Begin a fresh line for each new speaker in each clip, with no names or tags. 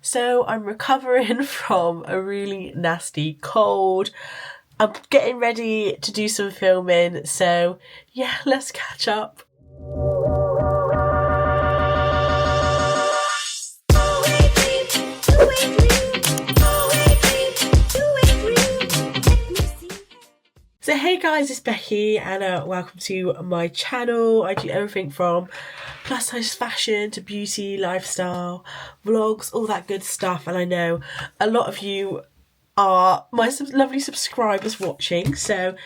So I'm recovering from a really nasty cold. I'm getting ready to do some filming, so yeah, let's catch up. So hey guys, it's Becky and welcome to my channel. I do everything from plus size fashion to beauty, lifestyle, vlogs, all that good stuff. And I know a lot of you are my lovely subscribers watching. So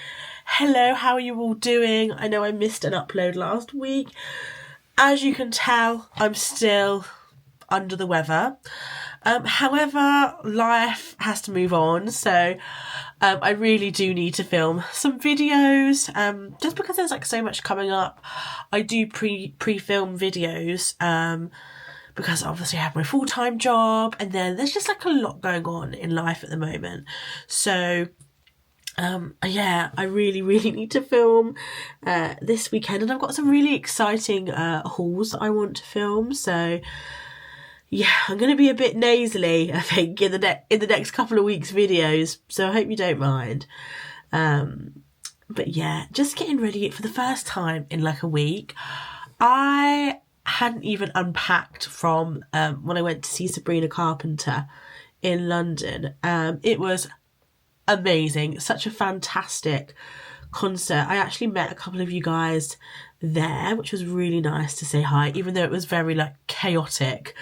hello, how are you all doing? I know I missed an upload last week. As you can tell, I'm still under the weather. However, life has to move on, so I really do need to film some videos. Just because there's like so much coming up, I do pre-film videos. Because obviously I have my full-time job, and then there's just like a lot going on in life at the moment. So yeah, I really need to film this weekend, and I've got some really exciting hauls that I want to film. So yeah, I'm going to be a bit nasally, I think, in the next couple of weeks' videos, so I hope you don't mind. But yeah, just getting ready for the first time in like a week. I hadn't even unpacked from when I went to see Sabrina Carpenter in London. It was amazing, such a fantastic concert. I actually met a couple of you guys there, which was really nice to say hi, even though it was very like chaotic.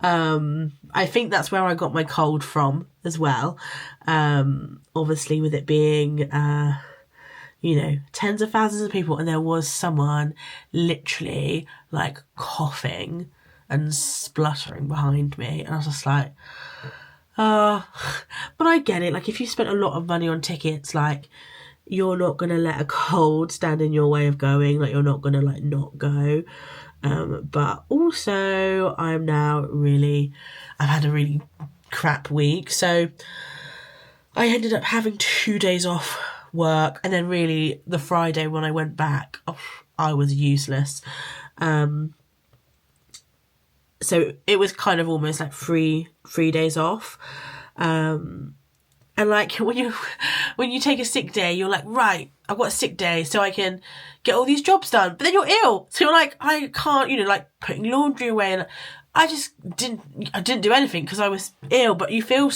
I think that's where I got my cold from as well. Obviously with it being you know, tens of thousands of people, and there was someone literally like coughing and spluttering behind me, and I was just like, but I get it. Like, if you spent a lot of money on tickets, like, you're not gonna let a cold stand in your way of going. Like, you're not gonna like not go. But also I've had a really crap week, so I ended up having 2 days off work, and then really the Friday when I went back, I was useless. So it was kind of almost like three days off. And like when you take a sick day, you're like, right, I've got a sick day so I can get all these jobs done. But then you're ill, so you're like, I can't, you know, like putting laundry away, and I didn't do anything because I was ill. But you feel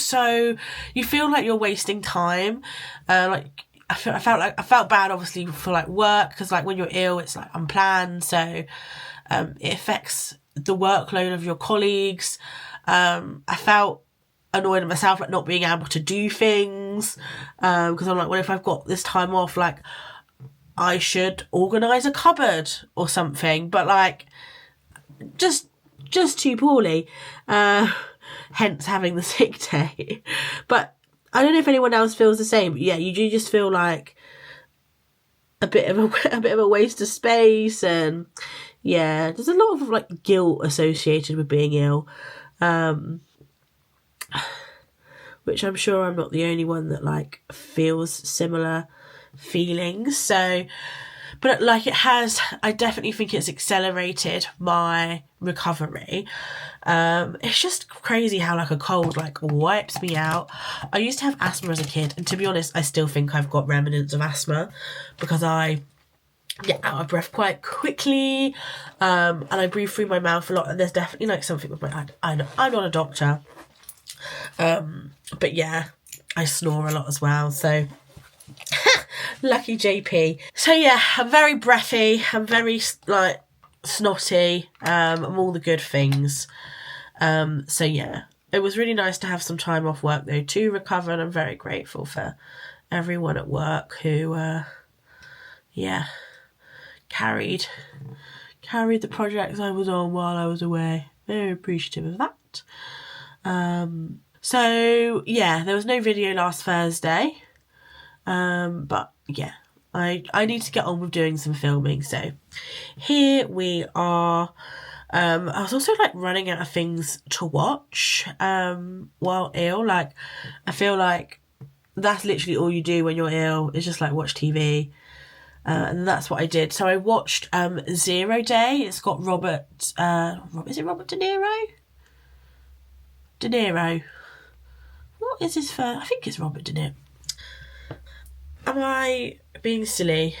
like you're wasting time. Like I felt bad, obviously, for like work, because like when you're ill, it's like unplanned, so it affects the workload of your colleagues. I felt annoyed at myself, like not being able to do things, because I'm like, well, if I've got this time off, like I should organise a cupboard or something, but like just too poorly, hence having the sick day. But I don't know if anyone else feels the same, but yeah, you do just feel like a bit of a waste of space, and yeah, there's a lot of like guilt associated with being ill. Which I'm sure I'm not the only one that like feels similar feelings. So, but like I definitely think it's accelerated my recovery. It's just crazy how like a cold like wipes me out. I used to have asthma as a kid, and to be honest, I still think I've got remnants of asthma because I get out of breath quite quickly, and I breathe through my mouth a lot, and there's definitely like something with my, I'm not a doctor, but yeah, I snore a lot as well, so lucky JP. So yeah, I'm very breathy, I'm very like snotty, I'm all the good things. So yeah, it was really nice to have some time off work though to recover, and I'm very grateful for everyone at work who yeah, carried the projects I was on while I was away. Very appreciative of that. So yeah, there was no video last Thursday, but yeah, I need to get on with doing some filming, so here we are. I was also like running out of things to watch while ill. Like, I feel like that's literally all you do when you're ill, is just like watch TV. And that's what I did. So I watched 0 Day. It's got Robert, is it Robert De Niro? De Niro. What is his first? I think it's Robert De Niro. Am I being silly?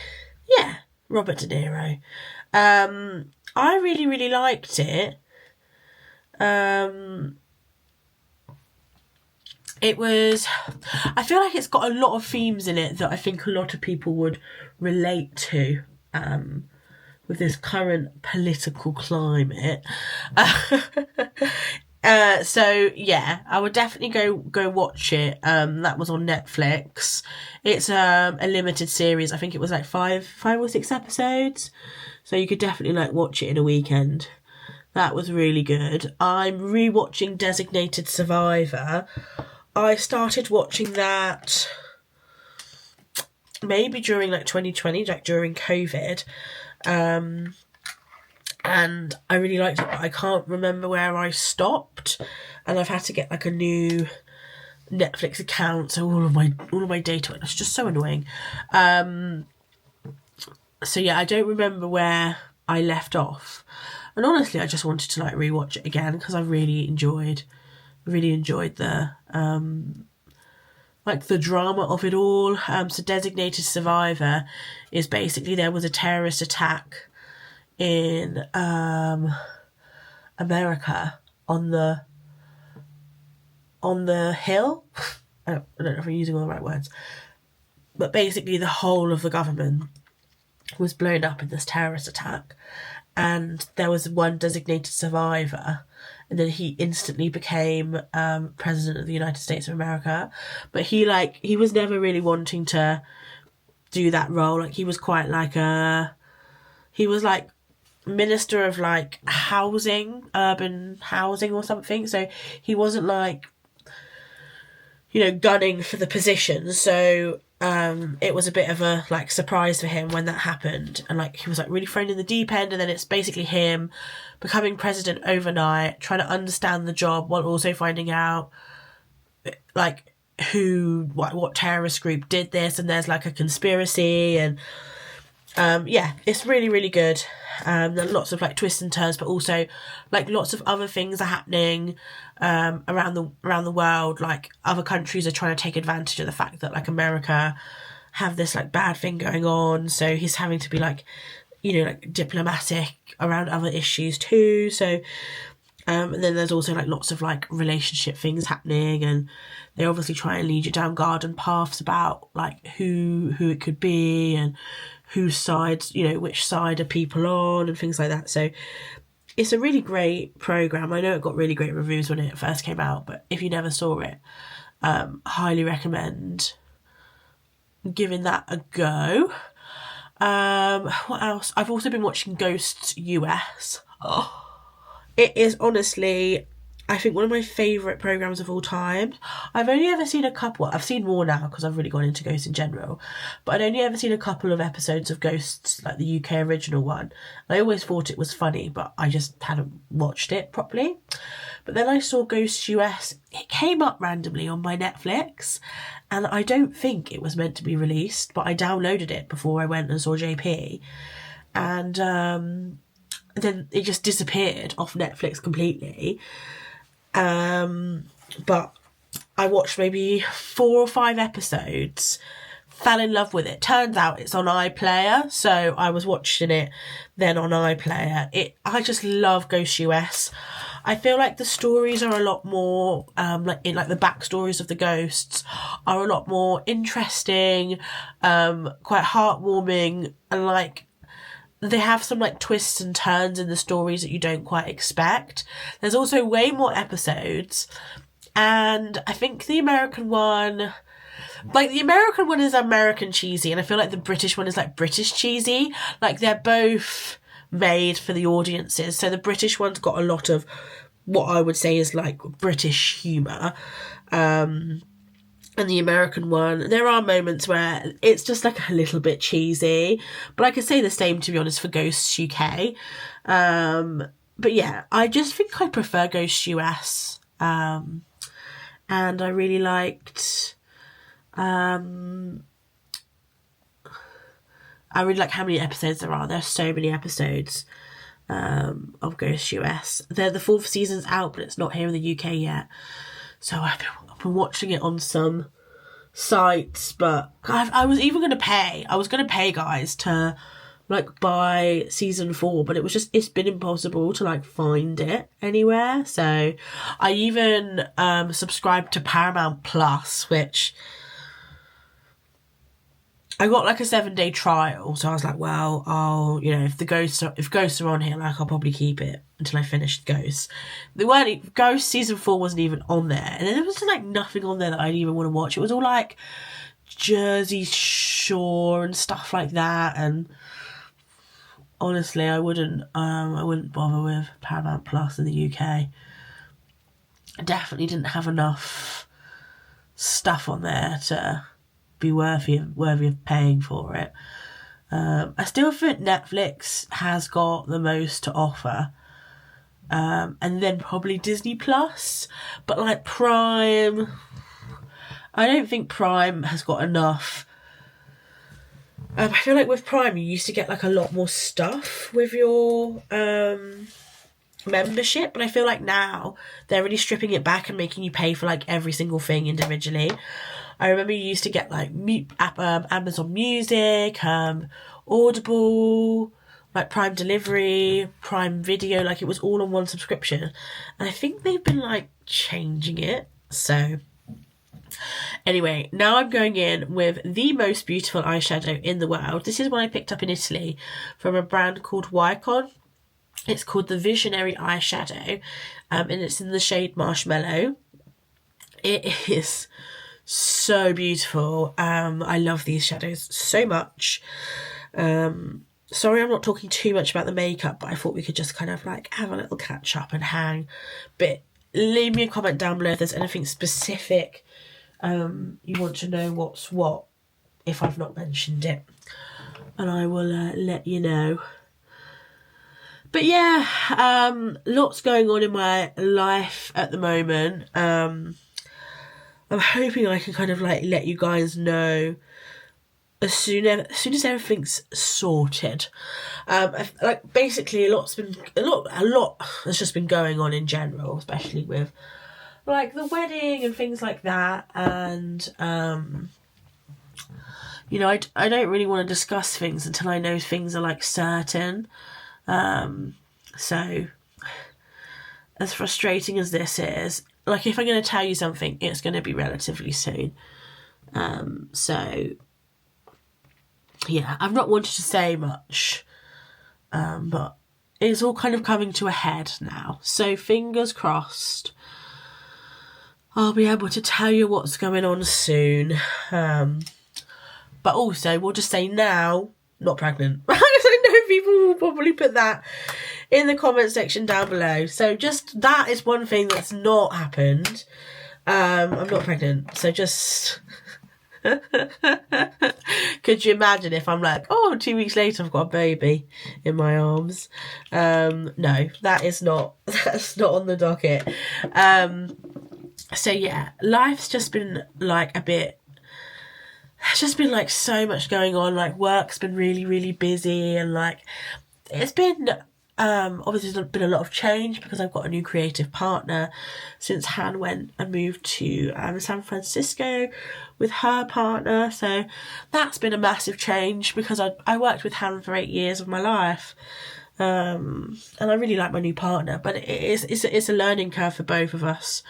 Yeah, Robert De Niro. I really, really liked it. It was... I feel like it's got a lot of themes in it that I think a lot of people would relate to with this current political climate. So yeah, I would definitely go watch it. That was on Netflix. It's a limited series. I think it was like five or six episodes. So you could definitely like watch it in a weekend. That was really good. I'm rewatching Designated Survivor. I started watching that maybe during like 2020, like during COVID. And I really liked it, but I can't remember where I stopped. And I've had to get like a new Netflix account, so all of my data went. It's just so annoying. So yeah, I don't remember where I left off. And honestly, I just wanted to like rewatch it again because I really enjoyed the like the drama of it all. So Designated Survivor is basically there was a terrorist attack in America on the hill. I don't know if I'm using all the right words, but basically the whole of the government was blown up in this terrorist attack, and there was one designated survivor, and then he instantly became president of the United States of America. But he was never really wanting to do that role. Like he was quite like he was like minister of like housing, urban housing or something. So he wasn't like, gunning for the position. So it was a bit of a like surprise for him when that happened, and like he was like really thrown in the deep end. And then it's basically him becoming president overnight, trying to understand the job while also finding out like what terrorist group did this, and there's like a conspiracy. And yeah, it's really, really good. There are lots of like twists and turns, but also like lots of other things are happening around the world. Like other countries are trying to take advantage of the fact that like America have this like bad thing going on, so he's having to be like like diplomatic around other issues too. So and then there's also like lots of like relationship things happening, and they obviously try and lead you down garden paths about like who it could be and whose sides, which side are people on and things like that. So it's a really great program. I know it got really great reviews when it first came out, but if you never saw it, highly recommend giving that a go. What else? I've also been watching Ghosts US. Oh, it is honestly, I think, one of my favourite programmes of all time. I've only ever seen a couple. I've seen more now because I've really gone into Ghosts in general. But I'd only ever seen a couple of episodes of Ghosts, like the UK original one. And I always thought it was funny, but I just hadn't watched it properly. But then I saw Ghosts US. It came up randomly on my Netflix. And I don't think it was meant to be released, but I downloaded it before I went and saw JP. And then it just disappeared off Netflix completely. But I watched maybe 4 or 5 episodes, fell in love with it. Turns out it's on iPlayer, so I was watching it then on iPlayer. I just love Ghost US. I feel like the stories are a lot more like the backstories of the ghosts are a lot more interesting, quite heartwarming, and like they have some like twists and turns in the stories that you don't quite expect. There's also way more episodes, and I think the American one is American cheesy, and I feel like the British one is like British cheesy. Like they're both made for the audiences. So the British one's got a lot of what I would say is like British humour. And the American one, there are moments where it's just like a little bit cheesy. But I could say the same, to be honest, for Ghosts UK. But yeah, I just think I prefer Ghosts US. And I really liked... I really like how many episodes there are. There's so many episodes. of Ghost US. The fourth season's out, but it's not here in the UK yet. So I've been watching it on some sites, but I was even going to pay. I was going to pay, guys, to like buy season 4, but it's been impossible to like find it anywhere. So I even subscribed to Paramount Plus, which I got like a 7-day trial. So I was like, well, I'll, you know, if ghosts are on here, like I'll probably keep it until I finish Ghosts. Ghost season 4 wasn't even on there, and there was like nothing on there that I didn't even want to watch. It was all like Jersey Shore and stuff like that, and honestly, I wouldn't bother with Paramount Plus in the UK. I definitely didn't have enough stuff on there to be worthy of paying for it. I still think Netflix has got the most to offer, and then probably Disney Plus. But like Prime, I don't think Prime has got enough. I feel like with Prime, you used to get like a lot more stuff with your membership, but I feel like now they're really stripping it back and making you pay for like every single thing individually. I remember you used to get like Amazon Music, Audible, like Prime Delivery, Prime Video, like it was all on one subscription. And I think they've been like changing it. So anyway, now I'm going in with the most beautiful eyeshadow in the world. This is one I picked up in Italy from a brand called YesStyle. It's called the Visionary Eyeshadow, and it's in the shade Marshmallow. It is so beautiful. I love these shadows so much. Sorry I'm not talking too much about the makeup, but I thought we could just kind of like have a little catch up and hang. But leave me a comment down below if there's anything specific you want to know what's what, if I've not mentioned it, and I will let you know. But yeah, lots going on in my life at the moment. I'm hoping I can kind of like let you guys know as soon as everything's sorted. Like basically a lot has just been going on in general, especially with like the wedding and things like that, and you know, I don't really want to discuss things until I know things are like certain. So as frustrating as this is, like if I'm going to tell you something, it's going to be relatively soon. So yeah, I've not wanted to say much, but it's all kind of coming to a head now. So fingers crossed I'll be able to tell you what's going on soon. But also we'll just say now, not pregnant. I know people will probably put that in the comment section down below. So just that is one thing that's not happened. I'm not pregnant. So just could you imagine if I'm like, oh, 2 weeks later I've got a baby in my arms? No, that's not on the docket. So yeah, life's just been like it's just been like so much going on. Like work's been really, really busy, and like it's been obviously there's been a lot of change because I've got a new creative partner since Han went and moved to San Francisco with her partner. So that's been a massive change because I worked with Han for 8 years of my life. And I really like my new partner, but it's a learning curve for both of us.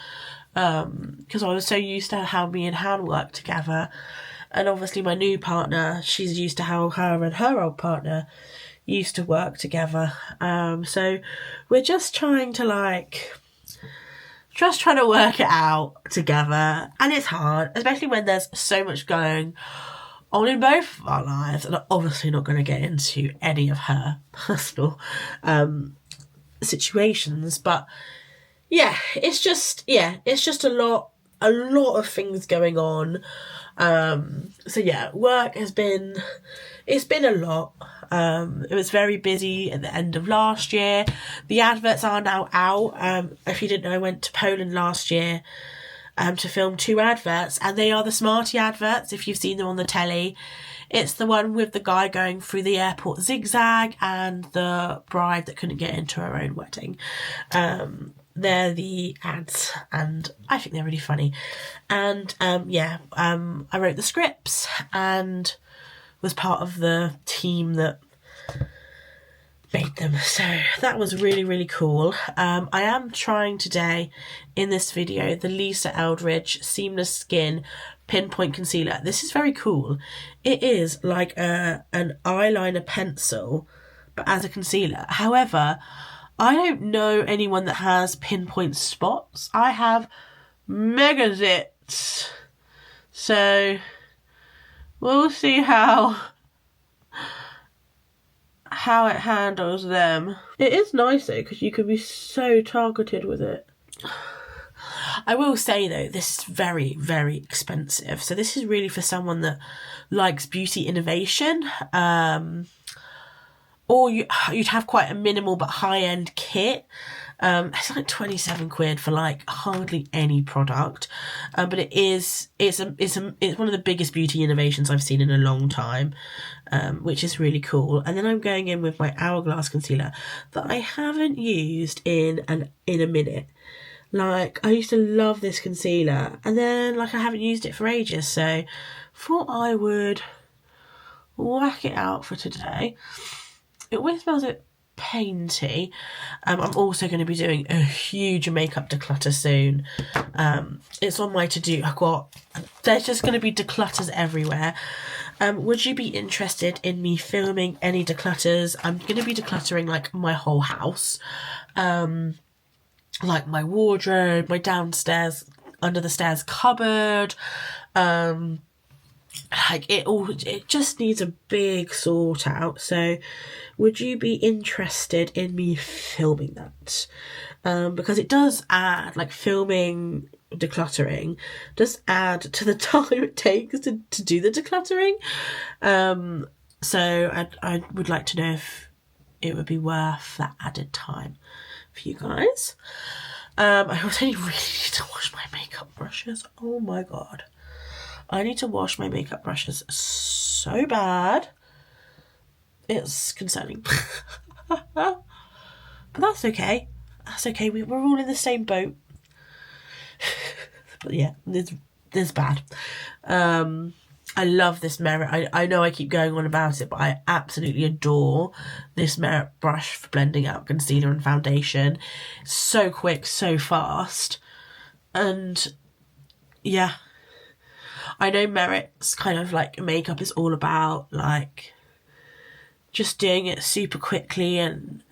Because I was so used to how me and Han worked together. And obviously my new partner, she's used to how her and her old partner used to work together. So we're just trying to work it out together. And it's hard, especially when there's so much going on in both of our lives. And I'm obviously not going to get into any of her personal situations. But yeah, it's just a lot of things going on. So yeah, work it's been a lot. It was very busy at the end of last year. The adverts are now out. If you didn't know, I went to Poland last year to film 2 adverts, and they are the Smarty adverts if you've seen them on the telly. It's the one with the guy going through the airport zigzag and the bride that couldn't get into her own wedding. They're the ads, and I think they're really funny. And I wrote the scripts and was part of the team that made them, so that was really, really cool. I am trying today in this video the Lisa Eldridge Seamless Skin Pinpoint Concealer. This is very cool. It is like an eyeliner pencil but as a concealer. However, I don't know anyone that has pinpoint spots. I have mega zits, so we'll see how it handles them. It is nice though, because you can be so targeted with it. I will say though, this is very, very expensive. So this is really for someone that likes beauty innovation. Or you'd have quite a minimal but high-end kit. It's like 27 quid for like hardly any product. But it's one of the biggest beauty innovations I've seen in a long time. Which is really cool. And then I'm going in with my Hourglass concealer that I haven't used in a minute. Like, I used to love this concealer, and then like I haven't used it for ages, so thought I would whack it out for today. It always smells a bit painty. I'm also going to be doing a huge makeup declutter soon. It's on my to-do. There's just going to be declutters everywhere. Would you be interested in me filming any declutters? I'm going to be decluttering like my whole house. Like my wardrobe, my downstairs, under the stairs cupboard. Like it just needs a big sort out. So would you be interested in me filming that? Because it does add, like, filming decluttering does add to the time it takes to do the decluttering. So I would like to know if it would be worth that added time for you guys. I also really need to wash my makeup brushes. Oh my god. I need to wash my makeup brushes so bad. It's concerning. But that's okay. That's okay. We're all in the same boat. But yeah, this bad. I love this Merit. I know I keep going on about it, but I absolutely adore this Merit brush for blending out concealer and foundation. So quick, so fast. And yeah, I know Merit's kind of like makeup is all about like just doing it super quickly and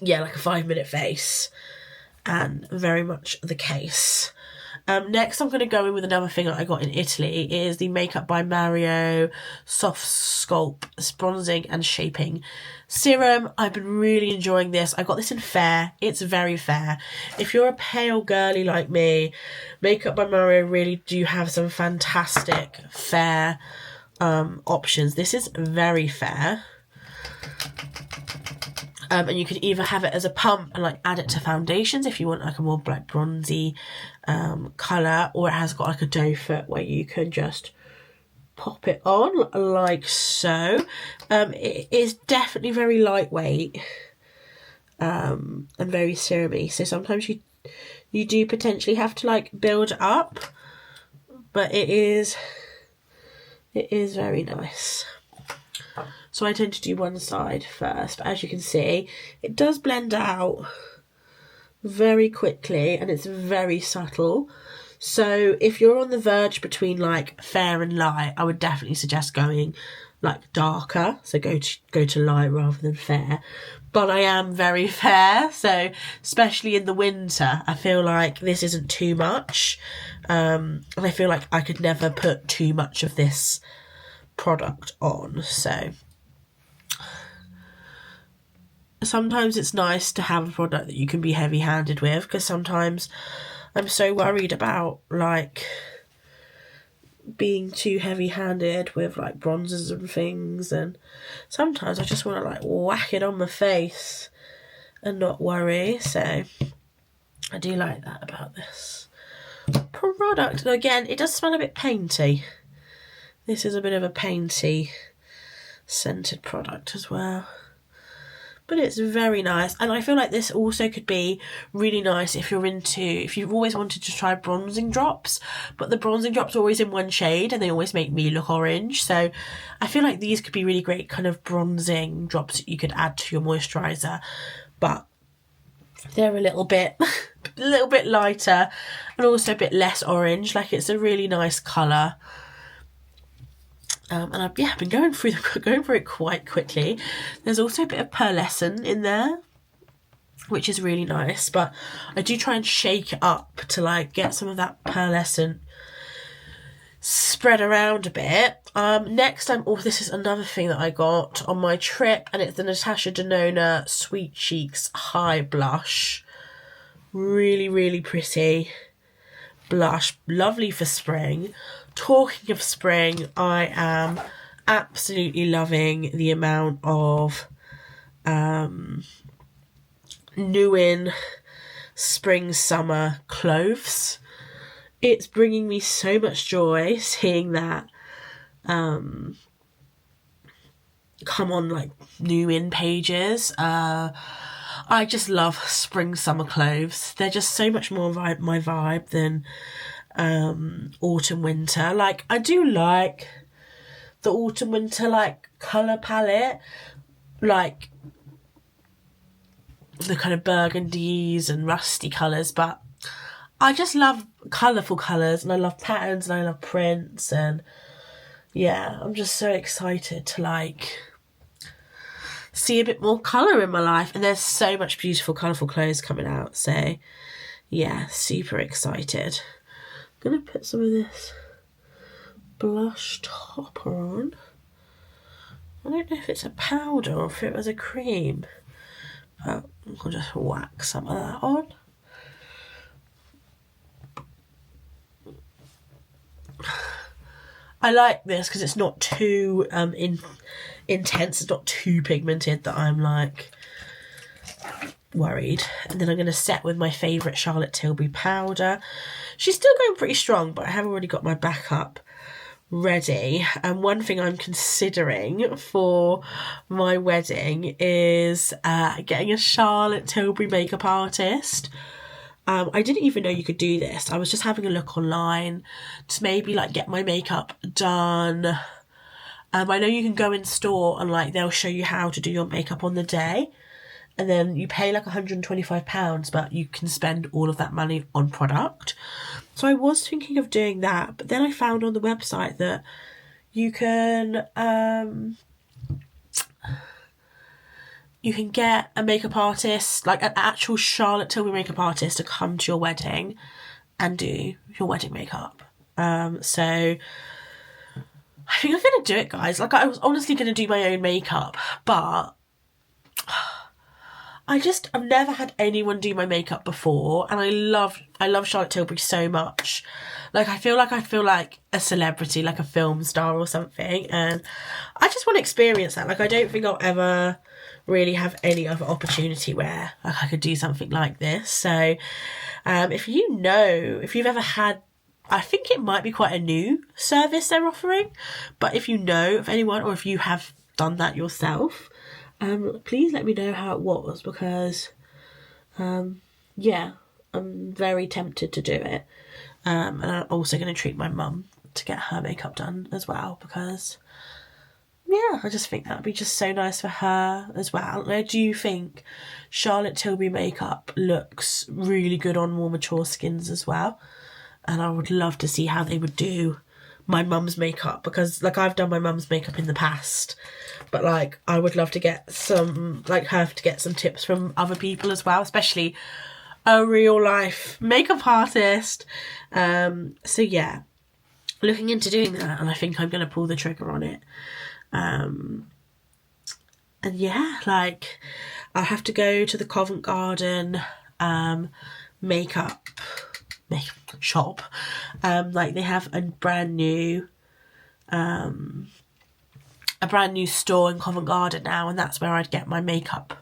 yeah, like a 5-minute face, and very much the case. Next, I'm going to go in with another thing that I got in Italy. It is the Makeup by Mario Soft Sculpt Bronzing and Shaping Serum. I've been really enjoying this. I got this in Fair. It's very fair. If you're a pale girly like me, Makeup by Mario really do have some fantastic fair options. This is very fair. And you can either have it as a pump and like add it to foundations if you want like a more like bronzy colour, or it has got like a doe foot where you can just pop it on like so. It is definitely very lightweight and very serumy, so sometimes you do potentially have to like build up, but it is very nice. So I tend to do one side first, but as you can see, it does blend out very quickly and it's very subtle. So if you're on the verge between like fair and light, I would definitely suggest going like darker. So go to light rather than fair. But I am very fair, so especially in the winter, I feel like this isn't too much. And I feel like I could never put too much of this product on, so sometimes it's nice to have a product that you can be heavy-handed with, because sometimes I'm so worried about like being too heavy-handed with like bronzers and things, and sometimes I just want to like whack it on my face and not worry. So I do like that about this product. And again, it does smell a bit painty. This is a bit of a painty scented product as well. But it's very nice. And I feel like this also could be really nice if you've always wanted to try bronzing drops, but the bronzing drops are always in one shade and they always make me look orange. So I feel like these could be really great kind of bronzing drops that you could add to your moisturiser. But they're a little bit lighter and also a bit less orange. Like, it's a really nice colour. And I've been going through it quite quickly. There's also a bit of pearlescent in there, which is really nice. But I do try and shake it up to like get some of that pearlescent spread around a bit. Next, this is another thing that I got on my trip, and it's the Natasha Denona Sweet Cheeks High Blush. Really, really pretty blush, lovely for spring. Talking of spring, I am absolutely loving the amount of NYWIN spring summer clothes. It's bringing me so much joy seeing that come on like NYWIN pages. I just love spring summer clothes. They're just so much more my vibe than autumn winter. Like, I do like the autumn winter like colour palette, like the kind of burgundies and rusty colours, but I just love colourful colours, and I love patterns, and I love prints, and yeah, I'm just so excited to like see a bit more colour in my life. And there's so much beautiful colourful clothes coming out, so yeah, super excited. I'm gonna put some of this blush topper on. I don't know if it's a powder or if it was a cream, but I'll just whack some of that on. I like this because it's not too intense, it's not too pigmented that I'm like worried. And then I'm going to set with my favourite Charlotte Tilbury powder. She's still going pretty strong, but I have already got my backup ready. And one thing I'm considering for my wedding is getting a Charlotte Tilbury makeup artist. I didn't even know you could do this. I was just having a look online to maybe like get my makeup done. I know you can go in store and like they'll show you how to do your makeup on the day, and then you pay like £125, but you can spend all of that money on product. So I was thinking of doing that, but then I found on the website that you can get a makeup artist, like an actual Charlotte Tilbury makeup artist, to come to your wedding and do your wedding makeup. So I think I'm going to do it, guys. Like, I was honestly going to do my own makeup, but I've never had anyone do my makeup before, and I love Charlotte Tilbury so much. Like, I feel like a celebrity, like a film star or something, and I just want to experience that. Like, I don't think I'll ever really have any other opportunity where like I could do something like this. So if you've ever had, I think it might be quite a new service they're offering, but if you know of anyone or if you have done that yourself, please let me know how it was, because yeah, I'm very tempted to do it. And I'm also going to treat my mum to get her makeup done as well, because yeah, I just think that'd be just so nice for her as well. And I do think Charlotte Tilbury makeup looks really good on more mature skins as well. And I would love to see how they would do my mum's makeup, because like I've done my mum's makeup in the past, but like I would love to get some tips from other people as well, especially a real life makeup artist. So yeah, looking into doing that, and I think I'm going to pull the trigger on it. And yeah, like I'll have to go to the Covent Garden makeup shop. Like they have a brand new store in Covent Garden now, and that's where I'd get my makeup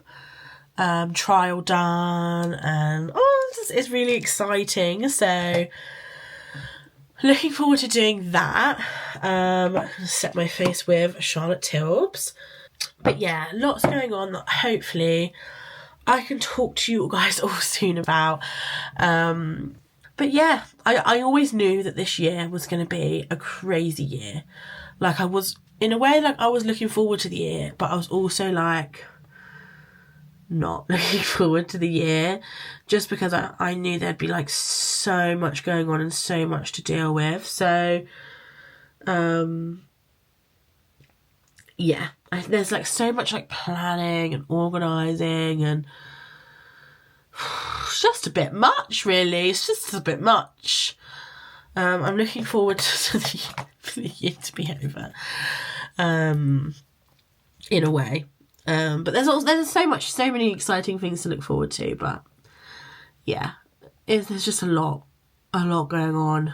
trial done and It's really exciting. So looking forward to doing that. I'm going to set my face with Charlotte Tilbs. But yeah, lots going on that hopefully I can talk to you guys all soon about. But yeah, I always knew that this year was going to be a crazy year. Like, I was, in a way, like, I was looking forward to the year, but I was also like not looking forward to the year, just because I knew there'd be like so much going on and so much to deal with. So yeah, there's like so much like planning and organising, and it's just a bit much, really. It's just a bit much. I'm looking forward to for the year to be over, in a way. But there's so many exciting things to look forward to. But yeah, there's just a lot going on.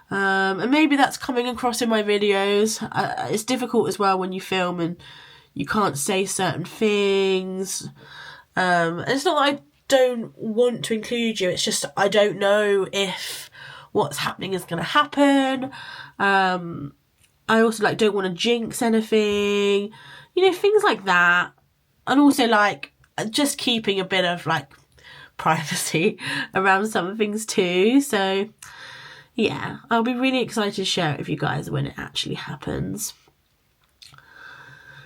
And maybe that's coming across in my videos. It's difficult as well when you film and you can't say certain things. And it's not that I don't want to include you, it's just I don't know if what's happening is going to happen. I also like don't want to jinx anything, things like that. And also like just keeping a bit of like privacy around some things too. So yeah, I'll be really excited to share it with you guys when it actually happens.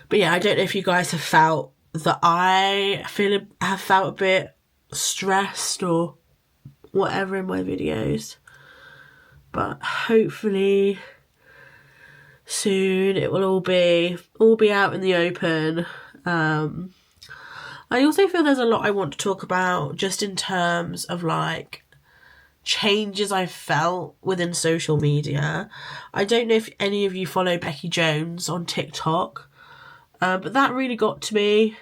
But yeah, I don't know if you guys have felt that I have felt a bit stressed or whatever in my videos. But hopefully soon it will all be out in the open. I also feel there's a lot I want to talk about just in terms of like changes I've felt within social media. I don't know if any of you follow Becki Jones on TikTok, but that really got to me.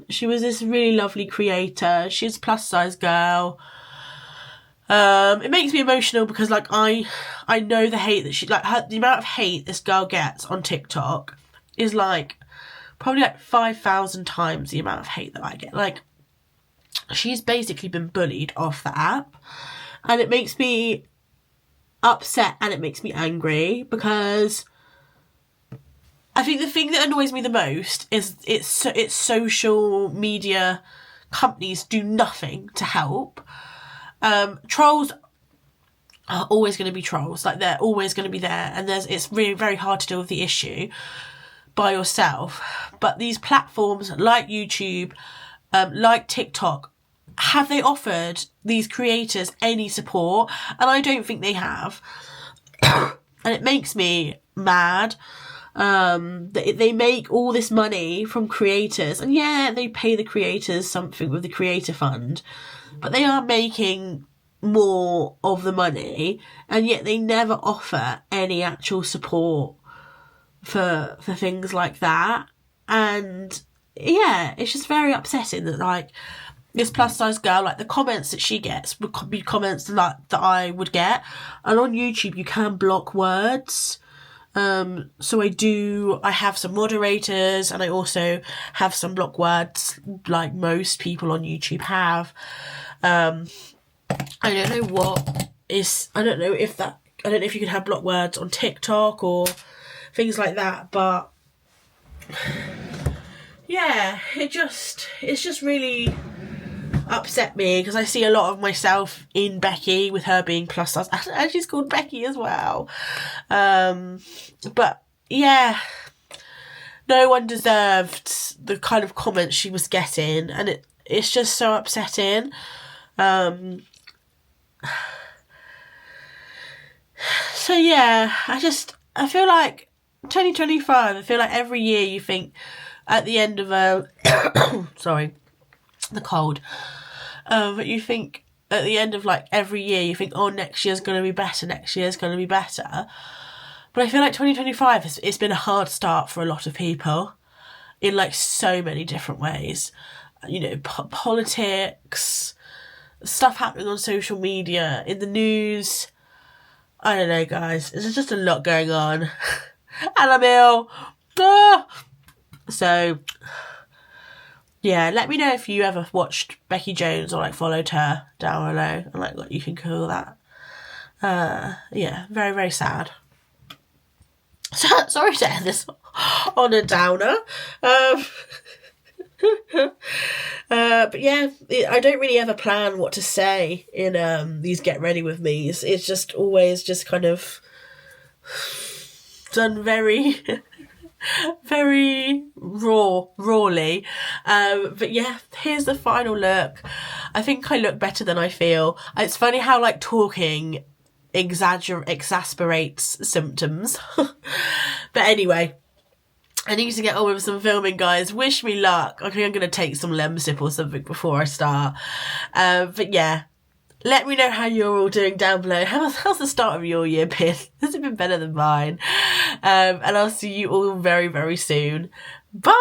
She was this really lovely creator. She's a plus size girl. It makes me emotional because like I know the hate that the amount of hate this girl gets on TikTok is like probably like 5,000 times the amount of hate that I get. Like, she's basically been bullied off the app, and it makes me upset and it makes me angry because I think the thing that annoys me the most is it's social media companies do nothing to help. Trolls are always going to be trolls, like they're always going to be there, and it's really very hard to deal with the issue by yourself. But these platforms like YouTube, like TikTok, have they offered these creators any support? And I don't think they have. And it makes me mad. They make all this money from creators, and yeah, they pay the creators something with the creator fund, but they are making more of the money, and yet they never offer any actual support for things like that. And yeah, it's just very upsetting that like this plus size girl, like the comments that she gets would be comments like that I would get. And on YouTube you can block words. So I have some moderators, and I also have some block words like most people on YouTube have. I don't know if you can have block words on TikTok or things like that, but yeah, it's just really upset me because I see a lot of myself in Becki with her being plus size, and she's called Becki as well. But yeah, no one deserved the kind of comments she was getting, and it's just so upsetting. So yeah, I feel like 2025, I feel like every year you think at the end of sorry, the cold. But you think at the end of like every year, you think, oh, next year's going to be better, But I feel like 2025, it's been a hard start for a lot of people in like so many different ways. Politics, stuff happening on social media, in the news. I don't know, guys. There's just a lot going on. And I'm ill. Ah! So yeah, let me know if you ever watched Becki Jones or like followed her down below and like what you can call that. Yeah, very, very sad. So, sorry to end this on a downer. But yeah, I don't really ever plan what to say in these get ready with me's. It's just always just kind of done very very rawly. But yeah, here's the final look. I think I look better than I feel. It's funny how like talking exasperates symptoms. But anyway, I need to get on with some filming, guys. Wish me luck. I think I'm going to take some Lemsip or something before I start. But yeah, let me know how you're all doing down below. How's the start of your year been? Has it been better than mine? And I'll see you all very, very soon. Bye!